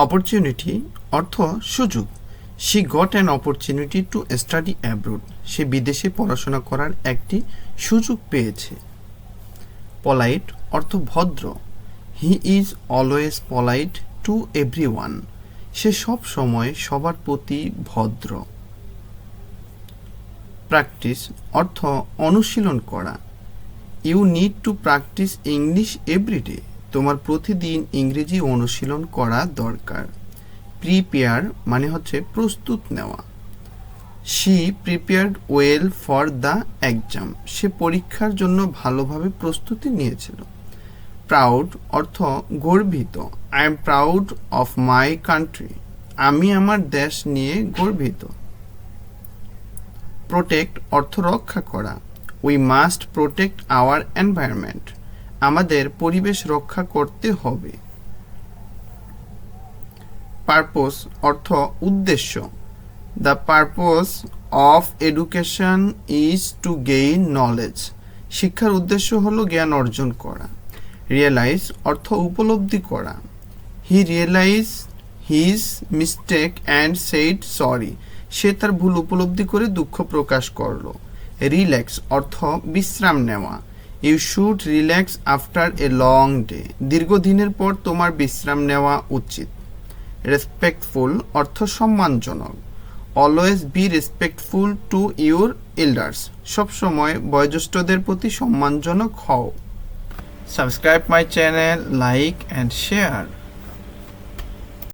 Opportunity অর্থ সুযোগ। She got an opportunity to study abroad. সে বিদেশে পড়াশোনা করার একটি সুযোগ পেয়েছে। পলাইট অর্থ ভদ্র। He is always polite to everyone. সে সব সময় সবার প্রতি ভদ্র। প্র্যাকটিস অর্থ অনুশীলন করা। You need to practice English everyday. তোমার প্রতিদিন ইংরেজি অনুশীলন করা দরকার। প্রিপেয়ার মানে হচ্ছে প্রস্তুত নেওয়া। She prepared well for the exam. সে পরীক্ষার জন্য ভালোভাবে প্রস্তুতি নিয়েছিল। প্রাউড অর্থ গর্বিত। I am proud of my country. আমি আমার দেশ নিয়ে গর্বিত। প্রোটেক্ট অর্থ রক্ষা করা। We must protect our environment. আমাদের পরিবেশ রক্ষা করতে হবে। পারপোজ অর্থ উদ্দেশ্য। The purpose of education is to gain knowledge. শিক্ষার উদ্দেশ্য হলো জ্ঞান অর্জন করা। রিয়েলাইজ অর্থ উপলব্ধি করা। He realise his mistake and said sorry. সে তার ভুল উপলব্ধি করে দুঃখ প্রকাশ করল। রিল্যাক্স অর্থ বিশ্রাম নেওয়া। You should relax after a long day. দীর্ঘদিনের পর তোমার বিশ্রাম নেওয়া উচিত। রেসপেক্টফুল অর্থ সম্মানজনক। Always be respectful to your elders. সবসময় বয়োজ্যেষ্ঠদের প্রতি সম্মানজনক হও। Subscribe my channel, like and share.